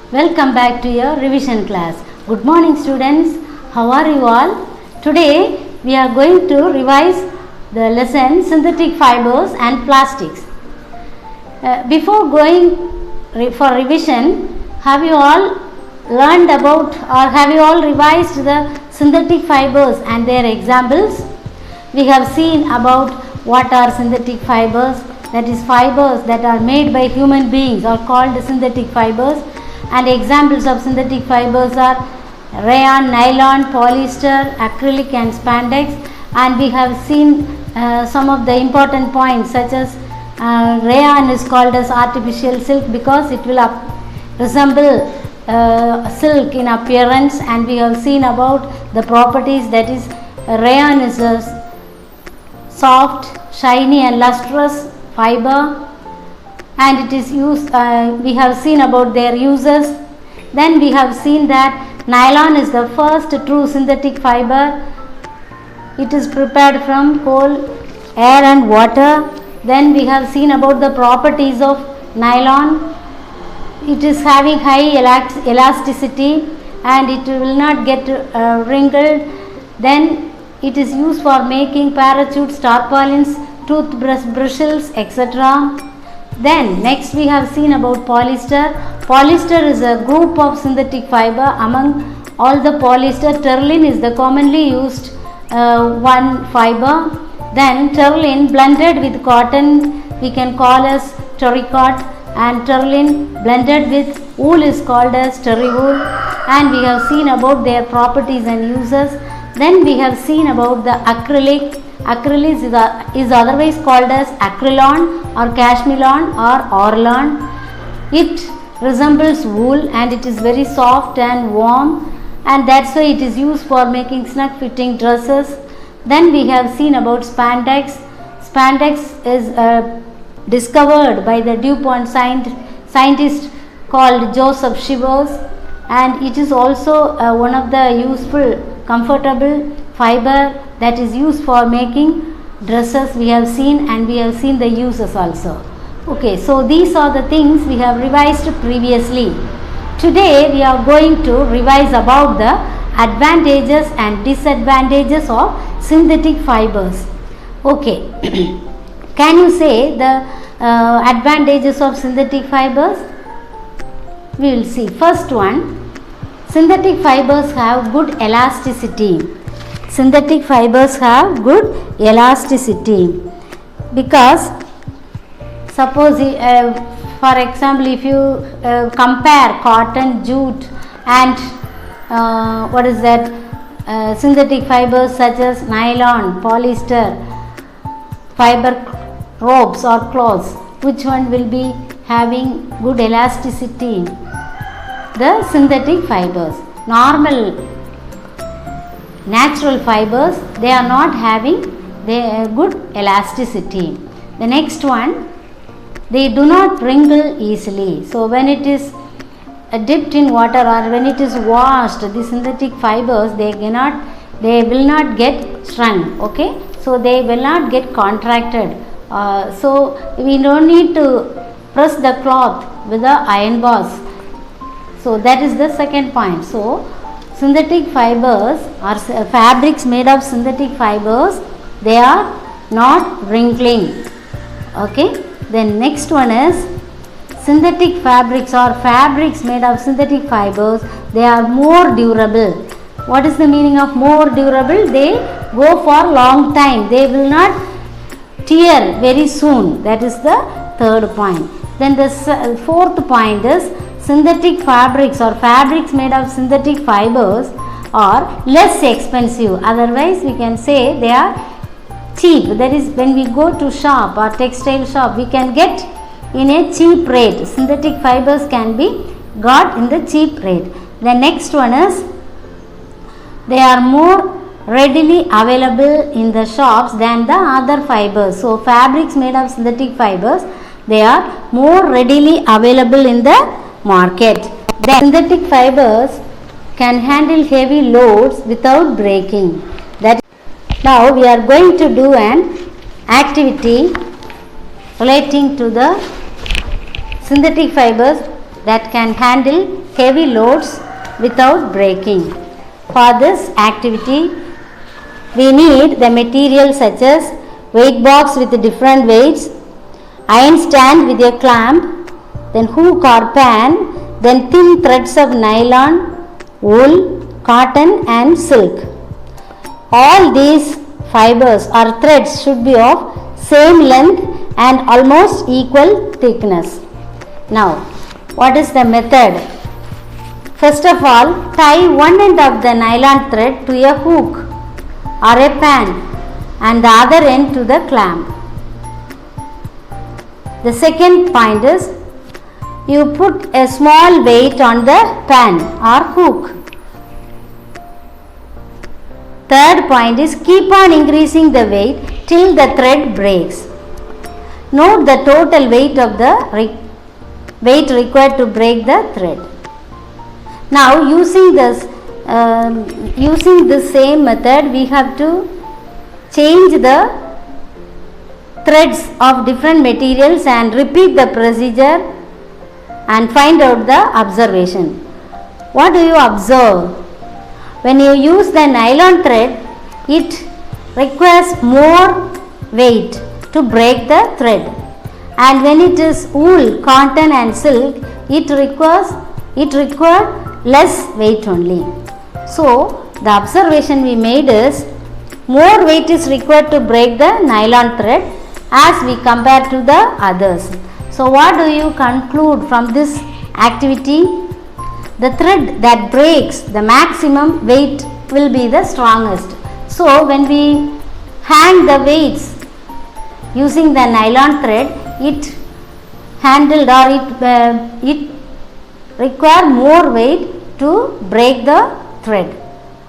Welcome back to your revision class. Good morning students. How are you all? Today we are going to revise the lesson synthetic fibers and plastics. Before going for revision, have you all learned about or have you all revised the synthetic fibers and their examples? We have seen about what are synthetic fibers, that is fibers that are made by human beings are called synthetic fibers, and examples of synthetic fibers are rayon, nylon, polyester, acrylic and spandex, and we have seen some of the important points such as rayon is called as artificial silk because it will resemble silk in appearance, and we have seen about the properties, that is rayon is a soft, shiny and lustrous fiber, and it is used, we have seen about their uses. Then we have seen that nylon is the first true synthetic fiber. It is prepared from coal, air and water. Then we have seen about the properties of nylon. It is having high elasticity and it will not get wrinkled. Then it is used for making parachutes, tarpaulins, toothbrush bristles, etc. Then next we have seen about polyester. Polyester is a group of synthetic fiber. Among all the polyester, terylene is the commonly used one fiber. Then terylene blended with cotton we can call as terrycot, and terylene blended with wool is called as terrywool, and we have seen about their properties and uses. Then we have seen about the acrylic. Acrylic is otherwise called as acrylon or cashmelon or orlon. It resembles wool and it is very soft and warm, and that's why it is used for making snug fitting dresses. Then we have seen about spandex. Spandex is discovered by the DuPont scientist called Joseph Shivers, and it is also one of the useful, comfortable fiber that is used for making dresses. We have seen, and we have seen the uses also. Okay, so these are the things we have revised previously. Today we are going to revise about the advantages and disadvantages of synthetic fibers. Okay, can you say the advantages of synthetic fibers? We will see. First one, synthetic fibers have good elasticity. Synthetic fibers have good elasticity because suppose for example if you compare cotton, jute and synthetic fibers such as nylon, polyester, fiber ropes or cloths, which one will be having good elasticity? The synthetic fibers. Normal natural fibers, they are not having good elasticity. The next one, they do not wrinkle easily. So when it is dipped in water or when it is washed, the synthetic fibers they will not get shrunk. Okay, so they will not get contracted. So we don't need to press the cloth with the iron bars. So that is the second point. So synthetic fibers or fabrics made of synthetic fibers, they are not wrinkling. Okay, then next one is synthetic fabrics or fabrics made of synthetic fibers, they are more durable. What is the meaning of more durable? They go for long time, they will not tear very soon. That is the third point. Then the fourth point is synthetic fabrics or fabrics made of synthetic fibers are less expensive. Otherwise we can say they are cheap. That is, when we go to shop or textile shop, we can get in a cheap rate. Synthetic fibers can be got in the cheap rate. The next one is they are more readily available in the shops than the other fibers. So fabrics made of synthetic fibers, they are more readily available in the market. The synthetic fibers can handle heavy loads without breaking. That now we are going to do an activity relating to the synthetic fibers that can handle heavy loads without breaking. For this activity, we need the materials such as weight box with different weights, iron stand with a clamp, then hook or pan, then thin threads of nylon, wool, cotton and silk. All these fibers or threads should be of same length and almost equal thickness. Now, what is the method? First of all, tie one end of the nylon thread to a hook or a pan and the other end to the clamp. The second point is, you put a small weight on the pan or hook. Third point is, keep on increasing the weight till the thread breaks. Note the total weight of the weight required to break the thread. Now, using this same method, we have to change the threads of different materials and repeat the procedure and find out the observation. What do you observe? When you use the nylon thread, it requires more weight to break the thread, and when it is wool, cotton and silk, it requires less weight only. So, the observation we made is, more weight is required to break the nylon thread as we compare to the others. So, what do you conclude from this activity? The thread that breaks the maximum weight will be the strongest. So, when we hang the weights using the nylon thread, it handled or it require more weight to break the thread.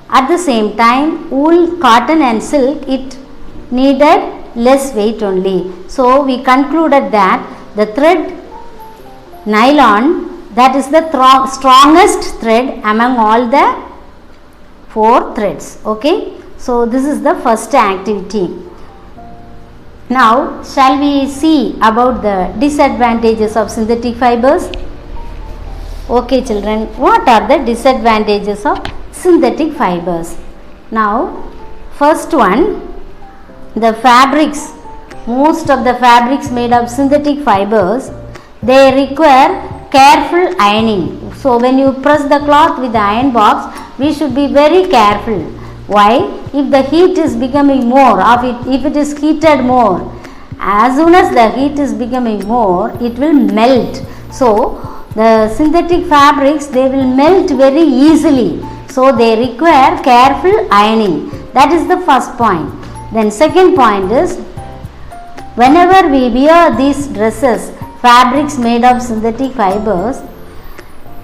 At the same time, wool, cotton and silk, it needed less weight only. So, we concluded that the thread nylon, that is the strongest thread among all the 4 threads. Okay. So, this is the first activity. Now, shall we see about the disadvantages of synthetic fibers? Okay children, what are the disadvantages of synthetic fibers? Now, first one, the fabrics, most of the fabrics made of synthetic fibers, they require careful ironing. So, when you press the cloth with the iron box, we should be very careful. Why? If the heat is becoming more, or if it is heated more, as soon as the heat is becoming more, it will melt. So, the synthetic fabrics, they will melt very easily. So, they require careful ironing. That is the first point. Then second point is, whenever we wear these dresses, fabrics made of synthetic fibers,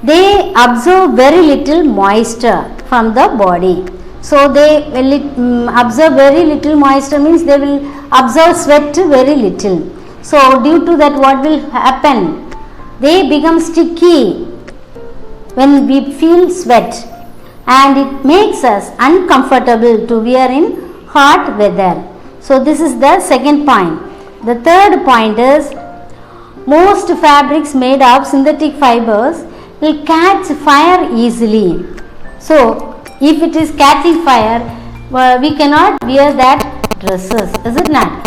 they absorb very little moisture from the body. So, they will absorb very little moisture, means they will absorb sweat very little. So, due to that, what will happen? They become sticky when we feel sweat, and it makes us uncomfortable to wear in hot weather. So, this is the second point. The third point is, most fabrics made of synthetic fibers will catch fire easily. So, if it is catching fire, we cannot wear that dresses, is it not?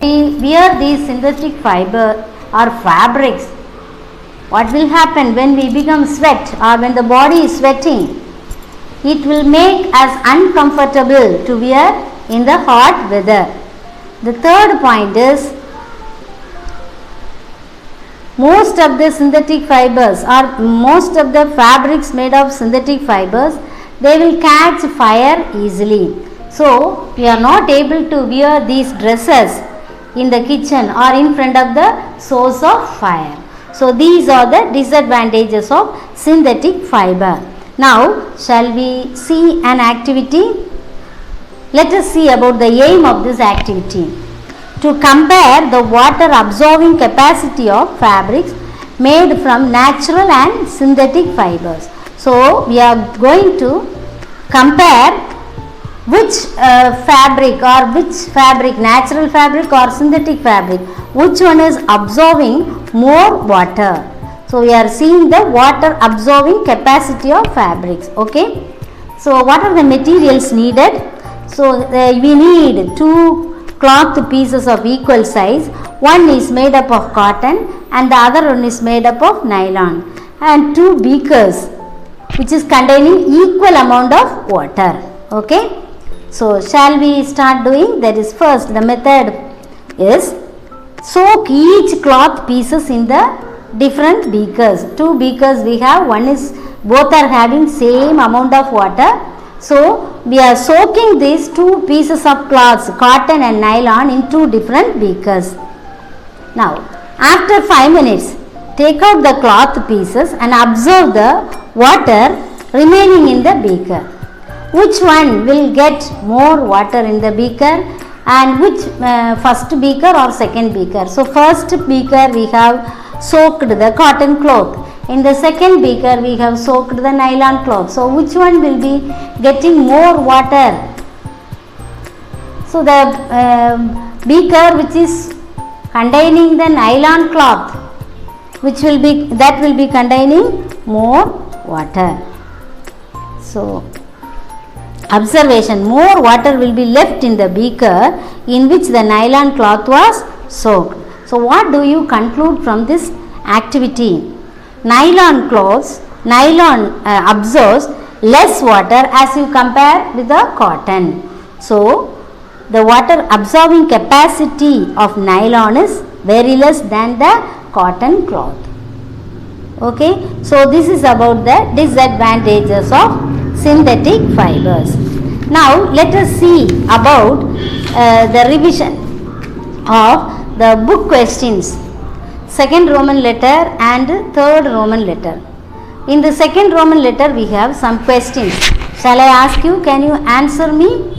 We wear these synthetic fiber or fabrics, what will happen when we become sweat or when the body is sweating? It will make us uncomfortable to wear in the hot weather. The third point is, most of the synthetic fibers or most of the fabrics made of synthetic fibers, they will catch fire easily. So, we are not able to wear these dresses in the kitchen or in front of the source of fire. So, these are the disadvantages of synthetic fiber. Now, shall we see an activity? Let us see about the aim of this activity. To compare the water absorbing capacity of fabrics made from natural and synthetic fibers. So, we are going to compare which fabric, natural fabric or synthetic fabric, which one is absorbing more water. So, we are seeing the water absorbing capacity of fabrics. Okay. So, what are the materials needed? So, we need 2 cloth pieces of equal size. One is made up of cotton and the other one is made up of nylon, and 2 beakers which is containing equal amount of water. Okay. So, shall we start doing? That is, first the method is soak each cloth pieces in the different beakers. 2 beakers we have, one is, both are having same amount of water. So, we are soaking these 2 pieces of cloths, cotton and nylon, in 2 different beakers. Now, after 5 minutes, take out the cloth pieces and observe the water remaining in the beaker. Which one will get more water in the beaker, and which first beaker or second beaker? So, first beaker we have soaked the cotton cloth. In the second beaker we have soaked the nylon cloth. So, which one will be getting more water? So, the beaker which is containing the nylon cloth, that will be containing more water. So, observation, more water will be left in the beaker in which the nylon cloth was soaked. So, what do you conclude from this activity? Nylon absorbs less water as you compare with the cotton. So, the water absorbing capacity of nylon is very less than the cotton cloth. Okay. So, this is about the disadvantages of synthetic fibers. Now, let us see about the revision of the book questions, second Roman letter and third Roman letter. In the second Roman letter, we have some questions. Shall I ask you? Can you answer me?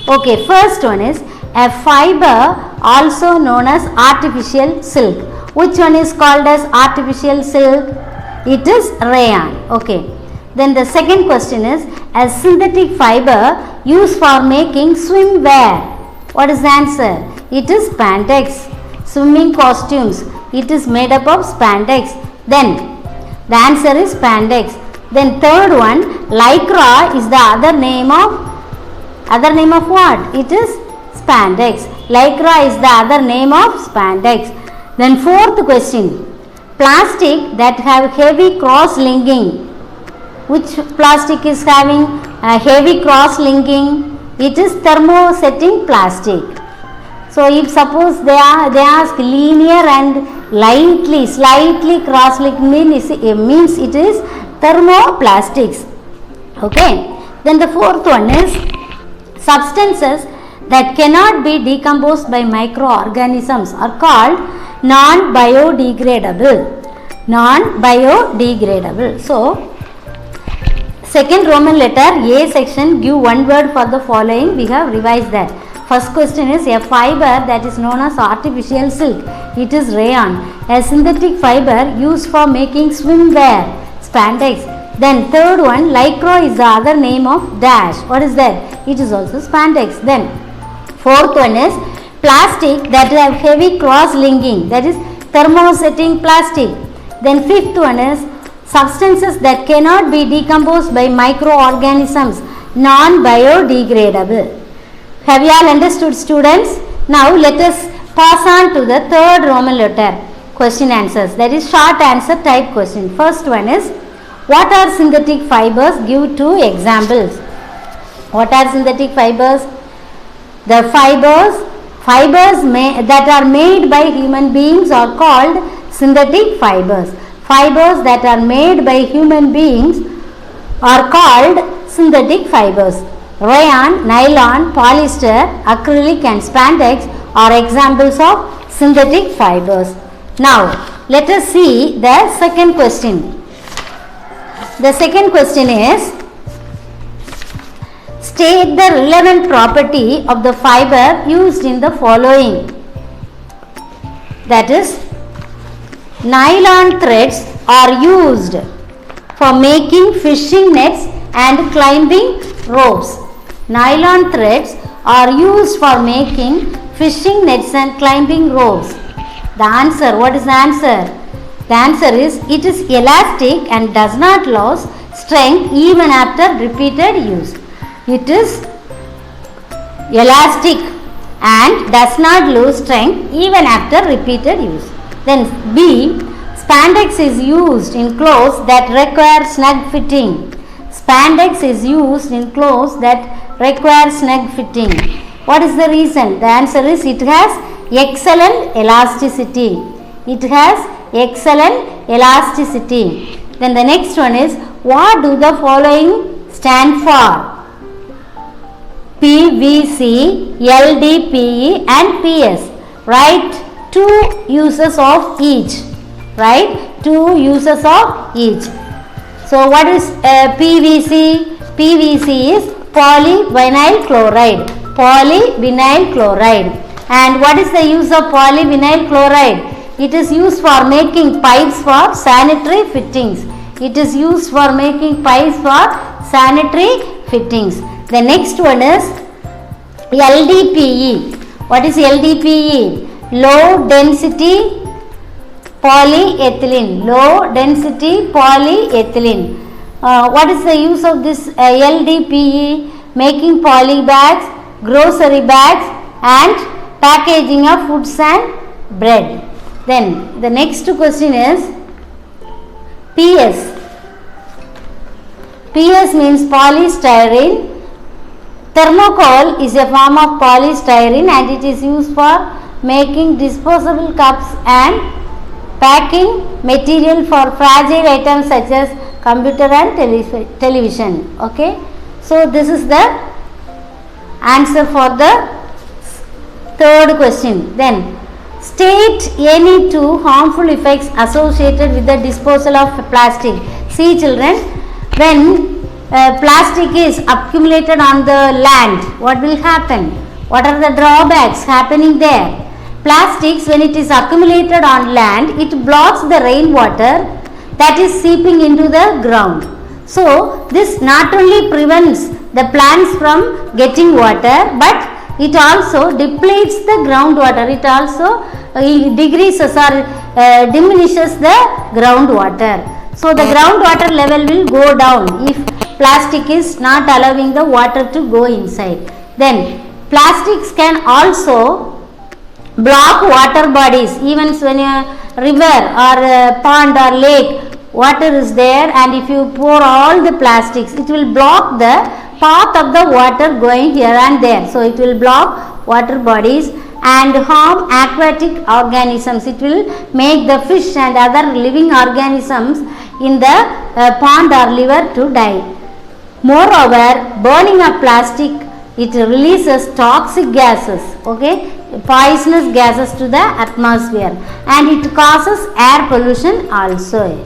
Okay, first one is a fiber also known as artificial silk. Which one is called as artificial silk? It is rayon. Okay. Then the second question is a synthetic fiber used for making swimwear. What is the answer? It is spandex. Swimming costumes. It is made up of spandex. Then the answer is spandex. Then third one, lycra is the other name of what? It is spandex. Lycra is the other name of spandex. Then fourth question, plastic that have heavy cross-linking. Which plastic is having a heavy cross-linking? It is thermosetting plastic. So, if suppose they ask linear and slightly cross-linking means it is thermoplastics. Okay. Then the fourth one is substances that cannot be decomposed by microorganisms are called non-biodegradable. So, second Roman letter A section, give one word for the following. We have revised that. First question is a fiber that is known as artificial silk. It is rayon. A synthetic fiber used for making swimwear, spandex. Then third one, lycra is the other name of dash. What is that? It is also spandex. Then fourth one is plastic that have heavy cross-linking, that is thermosetting plastic. Then fifth one is substances that cannot be decomposed by microorganisms, non-biodegradable. Have you all understood, students? Now let us pass on to the third Roman letter question answers, that is short answer type question. First one is what are synthetic fibers? Give 2 examples. What are synthetic fibers? The fibers that are made by human beings are called synthetic fibers. Fibers that are made by human beings are called synthetic fibers. Rayon, nylon, polyester, acrylic and spandex are examples of synthetic fibers. Now, let us see the second question. The second question is, state the relevant property of the fiber used in the following. That is, nylon threads are used for making fishing nets and climbing ropes. Nylon threads are used for making fishing nets and climbing ropes. The answer, what is the answer? The answer is, it is elastic and does not lose strength even after repeated use. It is elastic and does not lose strength even after repeated use. Then B, spandex is used in clothes that require snug fitting. Spandex is used in clothes that require snug fitting. What is the reason? The answer is, it has excellent elasticity. It has excellent elasticity. Then the next one is, what do the following stand for? PVC, LDPE and PS. Write two uses of each. Write two uses of each. So what is PVC? PVC is polyvinyl chloride. Polyvinyl chloride. And what is the use of polyvinyl chloride? It is used for making pipes for sanitary fittings. It is used for making pipes for sanitary fittings. The next one is LDPE. What is LDPE? Low density polyethylene. Low density polyethylene. What is the use of this LDPE? Making poly bags, grocery bags and packaging of foods and bread. Then the next question is PS. PS means polystyrene. Thermocol is a form of polystyrene and it is used for making disposable cups and packing material for fragile items such as computer and television. Okay. So this is the answer for the third question. Then state any two harmful effects associated with the disposal of plastic. See children, when plastic is accumulated on the land, what will happen? What are the drawbacks happening there? Plastics, when it is accumulated on land, it blocks the rainwater that is seeping into the ground. So this not only prevents the plants from getting water, but it also depletes the groundwater. It also decreases or diminishes the groundwater. So the groundwater level will go down if plastic is not allowing the water to go inside. Then plastics can also block water bodies. Even when a river or a pond or lake, water is there, and if you pour all the plastics, it will block the path of the water going here and there. So it will block water bodies and harm aquatic organisms. It will make the fish and other living organisms in the pond or river to die. Moreover, burning of plastic, it releases toxic gases, okay, poisonous gases to the atmosphere, and it causes air pollution also.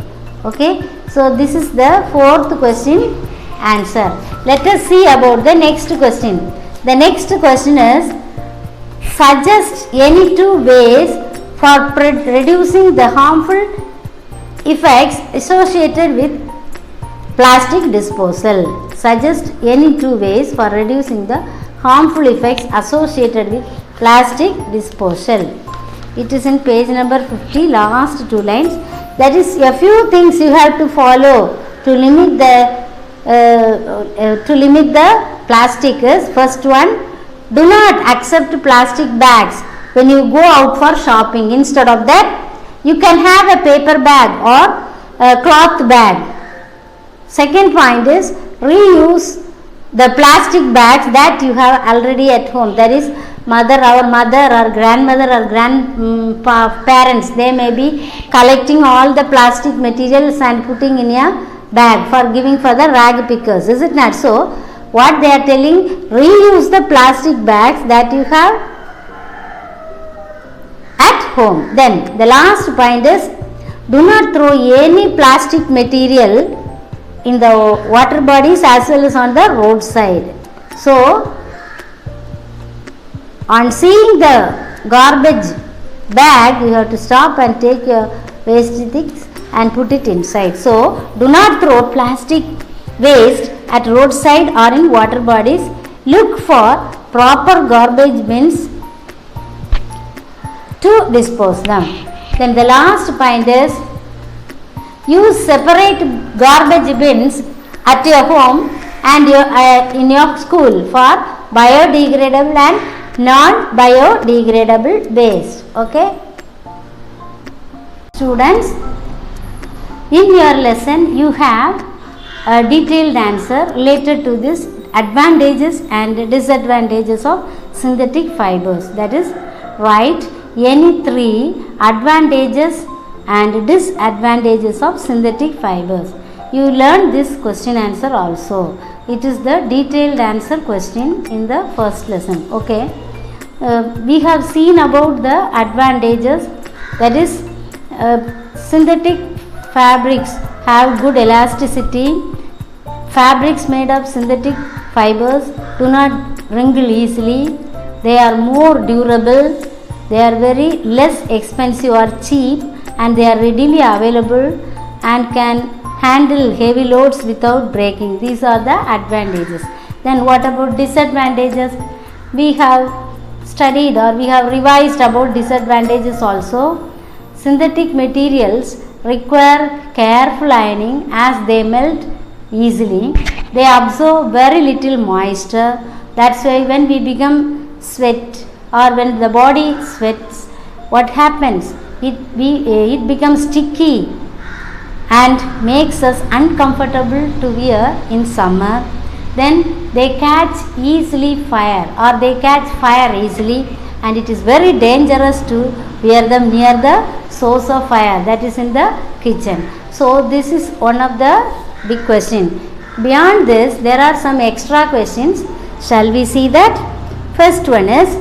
Okay, so this is the fourth question answer. Let us see about the next question. The next question is, suggest any two ways for reducing the harmful effects associated with plastic disposal. Suggest any two ways for reducing the harmful effects associated with plastic disposal. It is in page number 50, last two lines. That is, a few things you have to follow to limit the plastic is, first one, do not accept plastic bags when you go out for shopping. Instead of that, you can have a paper bag or a cloth bag. Second point is, reuse the plastic bags that you have already at home. That is, our mother or grandmother or grandparents, they may be collecting all the plastic materials and putting in a bag for giving for the rag pickers. Is it not so? What they are telling, reuse the plastic bags that you have at home. Then the last point is, do not throw any plastic material in the water bodies as well as on the roadside. So, on seeing the garbage bag, you have to stop and take your waste things and put it inside. So, do not throw plastic waste at roadside or in water bodies. Look for proper garbage bins to dispose them. Then the last point is, use separate garbage bins at your home and in your school for biodegradable and non-biodegradable waste. Okay? Students, in your lesson you have a detailed answer related to this advantages and disadvantages of synthetic fibers. That is, write any 3 advantages and disadvantages of synthetic fibers. You learned this question answer also. It is the detailed answer question in the first lesson. Okay. We have seen about the advantages, that is, synthetic fabrics have good elasticity. Fabrics made of synthetic fibers do not wrinkle easily. They are more durable. They are very less expensive or cheap, and they are readily available and can handle heavy loads without breaking. These are the advantages. Then what about disadvantages? We have studied or we have revised about disadvantages also. Synthetic materials require careful ironing as they melt easily. They absorb very little moisture. That's why when we become sweat or when the body sweats, what happens? It becomes sticky and makes us uncomfortable to wear in summer. Then they catch easily fire or they catch fire easily, and it is very dangerous to wear them near the source of fire, that is in the kitchen. So this is one of the big question. Beyond this, there are some extra questions. Shall we see that? First one is,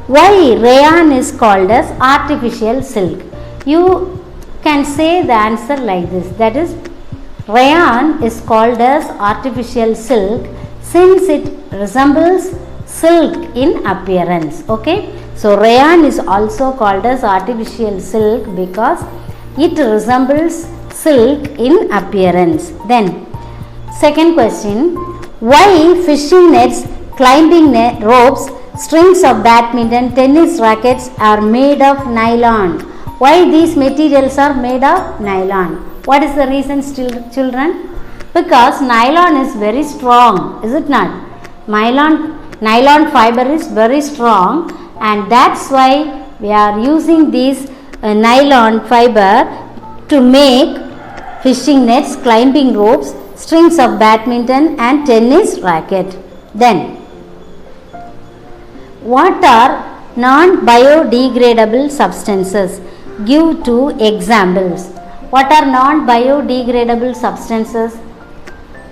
why rayon is called as artificial silk? You can say the answer like this, that is, rayon is called as artificial silk since it resembles silk in appearance. Okay, so rayon is also called as artificial silk because it resembles silk in appearance. Then second question, why fishing nets, climbing ropes, strings of badminton, tennis rackets are made of nylon? Why these materials are made of nylon? What is the reason, children? Because nylon is very strong, is it not? Nylon fiber is very strong, and that's why we are using this nylon fiber to make fishing nets, climbing ropes, strings of badminton and tennis racket. Then, what are non-biodegradable substances? Give 2 examples. What are non-biodegradable substances?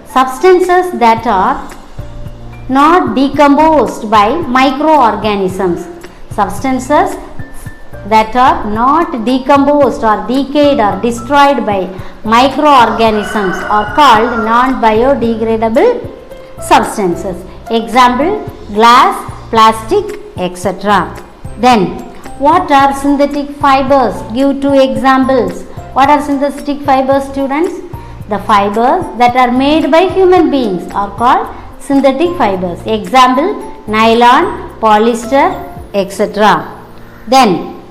Substances that are not decomposed by microorganisms. Substances that are not decomposed or decayed or destroyed by microorganisms are called non-biodegradable substances. Example, glass, plastic, etc. Then, what are synthetic fibers? Give 2 examples. What are synthetic fibers, students? The fibers that are made by human beings are called synthetic fibers. Example, nylon, polyester, etc. Then,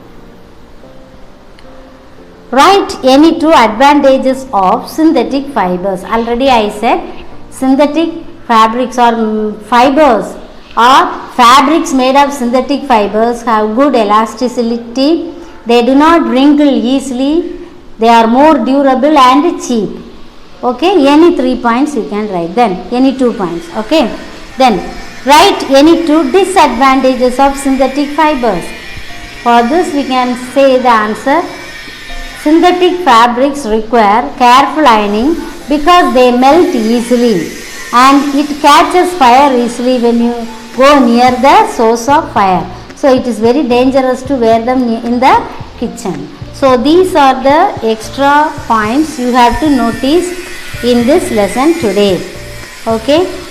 write any 2 advantages of synthetic fibers. Already I said synthetic fabrics or fibers or fabrics made of synthetic fibers have good elasticity. They do not wrinkle easily. They are more durable and cheap. Okay, any 3 points you can write. Then any 2 points. Okay, then write any 2 disadvantages of synthetic fibers. For this we can say the answer. Synthetic fabrics require careful ironing because they melt easily and it catches fire easily when you go near the source of fire. So it is very dangerous to wear them in the kitchen. So these are the extra points you have to notice in this lesson today. Okay.